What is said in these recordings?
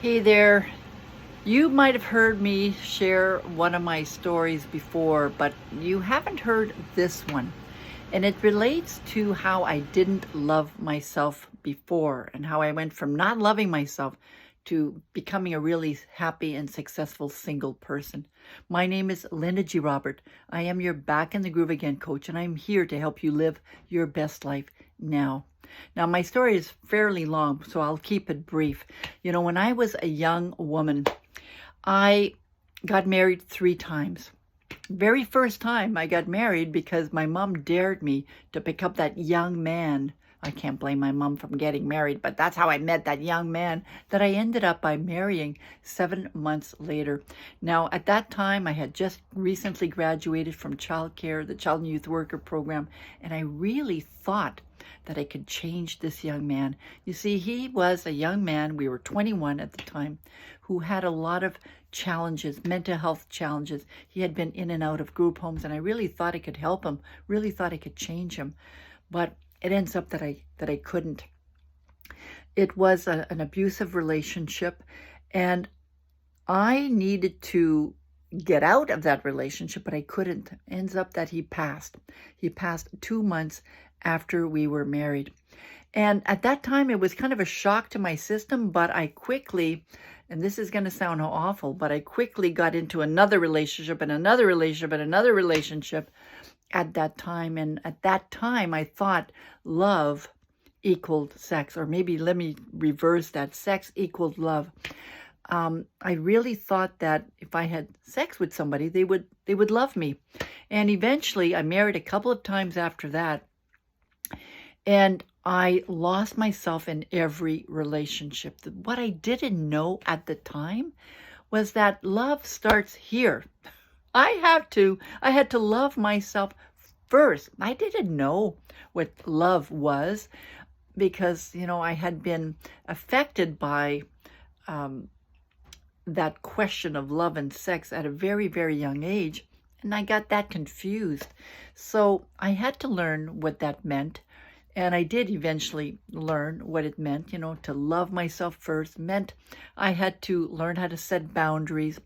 Hey there. You might have heard me share one of my stories before, but you haven't heard this one. And it relates to how I didn't love myself before and how I went from not loving myself to becoming a really happy and successful single person. My name is Linda G. Robert. I am your Back in the Groove Again coach, and I'm here to help you live your best life now. Now, my story is fairly long, so I'll keep it brief. When I was a young woman, I got married 3 times. Very first time I got married because my mom dared me to pick up that young man. I can't blame my mom from getting married, but that's how I met that young man that I ended up by marrying 7 months later. Now, at that time, I had just recently graduated from childcare, the Child and Youth Worker program, and I really thought that I could change this young man. You see, he was a young man, we were 21 at the time, who had a lot of challenges, mental health challenges. He had been in and out of group homes, and I really thought I could help him, really thought I could change him. But it ends up that I couldn't. It was an abusive relationship, and I needed to get out of that relationship, but I couldn't. Ends up that he passed. He passed 2 months after we were married. And at that time, it was kind of a shock to my system, but I quickly, and this is going to sound awful, but I quickly got into another relationship and another relationship and another relationship at that time. And at that time, I thought love equaled sex, or maybe let me reverse that, sex equaled love. I really thought that if I had sex with somebody, they would love me. And eventually, I married a couple of times after that, and I lost myself in every relationship. What I didn't know at the time was that love starts here. I had to love myself first. I didn't know what love was because, I had been affected by that question of love and sex at a very, very young age. And I got that confused. So I had to learn what that meant. And I did eventually learn what it meant, to love myself first meant I had to learn how to set boundaries.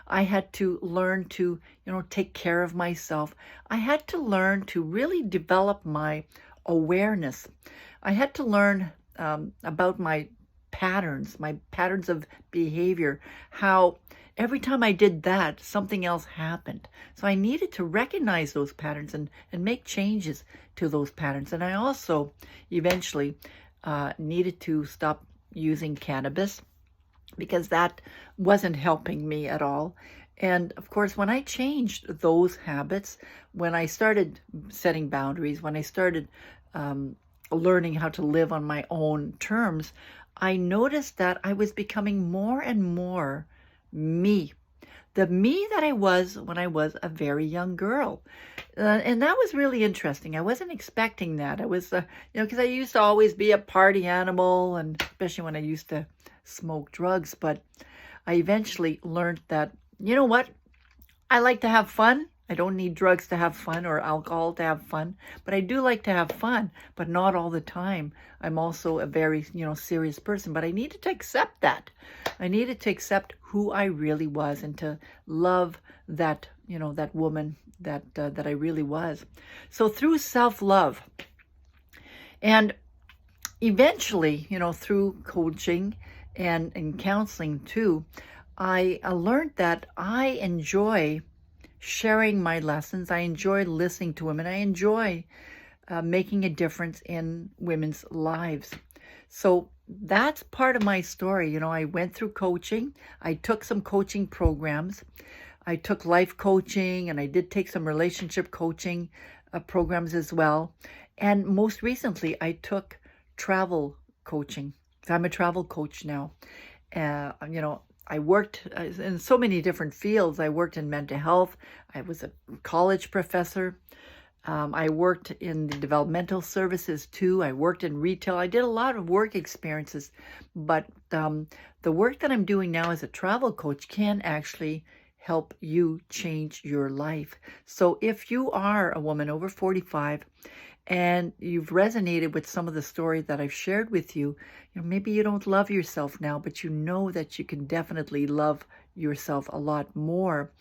I had to learn to, take care of myself. I had to learn to really develop my awareness. I had to learn about my patterns of behavior, how every time I did that, something else happened. So I needed to recognize those patterns and make changes to those patterns. And I also eventually needed to stop using cannabis because that wasn't helping me at all. And of course, when I changed those habits, when I started setting boundaries, when I started learning how to live on my own terms, I noticed that I was becoming more and more me. The me that I was when I was a very young girl. And that was really interesting. I wasn't expecting that. I was, because I used to always be a party animal, and especially when I used to smoke drugs. But I eventually learned that, you know what? I like to have fun. I don't need drugs to have fun or alcohol to have fun, but I do like to have fun, but not all the time. I'm also a very, serious person, but I needed to accept that. I needed to accept who I really was and to love that, that woman that I really was. So through self-love and eventually, through coaching and counseling too, I learned that I enjoy sharing my lessons. I enjoy listening to them, and I enjoy making a difference in women's lives. So that's part of my story. I went through coaching. I took some coaching programs. I took life coaching, and I did take some relationship coaching programs as well. And most recently, I took travel coaching. I'm a travel coach now. I worked in so many different fields. I worked in mental health. I was a college professor. I worked in the developmental services too. I worked in retail. I did a lot of work experiences. But the work that I'm doing now as a travel coach can actually help you change your life. So if you are a woman over 45 and you've resonated with some of the story that I've shared with you, maybe you don't love yourself now, but you know that you can definitely love yourself a lot more.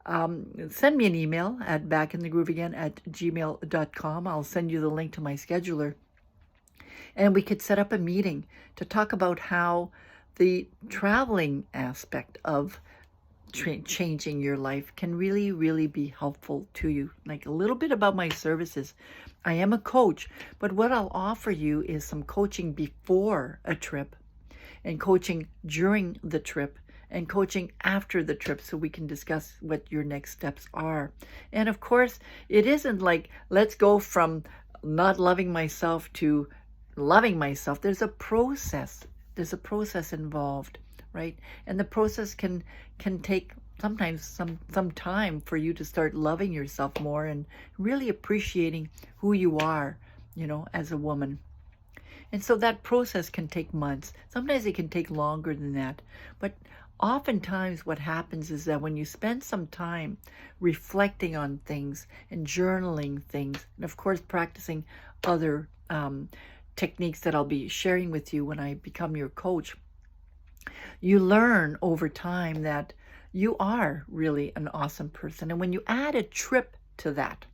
Send me an email at backinthegrooveagain@gmail.com. I'll send you the link to my scheduler. And we could set up a meeting to talk about how the traveling aspect of changing your life can really, really be helpful to you. Like a little bit about my services. I am a coach, but what I'll offer you is some coaching before a trip and coaching during the trip and coaching after the trip so we can discuss what your next steps are. And of course, it isn't like, let's go from not loving myself to loving myself. There's a process. There's a process involved, right? And the process can take sometimes some time for you to start loving yourself more and really appreciating who you are, as a woman. And so that process can take months. Sometimes it can take longer than that. But oftentimes what happens is that when you spend some time reflecting on things and journaling things, and of course practicing other techniques that I'll be sharing with you when I become your coach, you learn over time that you are really an awesome person. And when you add a trip to that,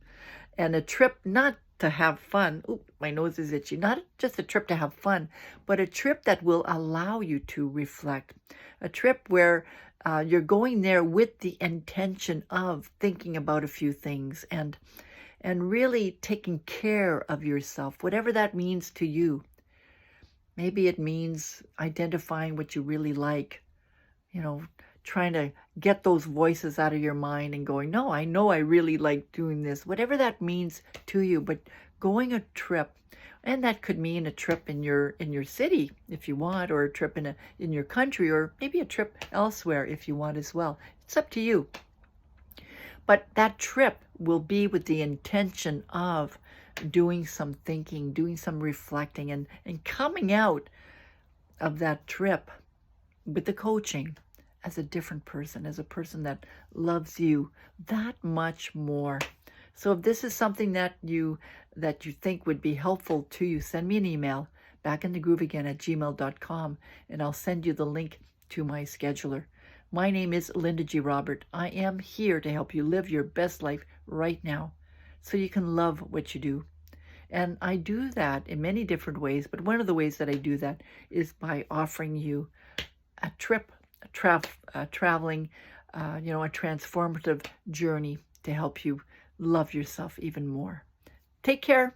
and a trip not to have fun, my nose is itchy, not just a trip to have fun, but a trip that will allow you to reflect, a trip where you're going there with the intention of thinking about a few things and really taking care of yourself, whatever that means to you. Maybe it means identifying what you really like, trying to get those voices out of your mind and going, no, I know I really like doing this, whatever that means to you. But going a trip, and that could mean a trip in your city if you want, or a trip in your country, or maybe a trip elsewhere if you want as well. It's up to you. But that trip will be with the intention of doing some thinking, doing some reflecting, and coming out of that trip with the coaching as a different person, as a person that loves you that much more. So if this is something that you think would be helpful to you, send me an email, backinthegrooveagain@gmail.com, and I'll send you the link to my scheduler. My name is Linda G. Robert. I am here to help you live your best life right now so you can love what you do. And I do that in many different ways, but one of the ways that I do that is by offering you a trip, traveling, a transformative journey to help you love yourself even more. Take care.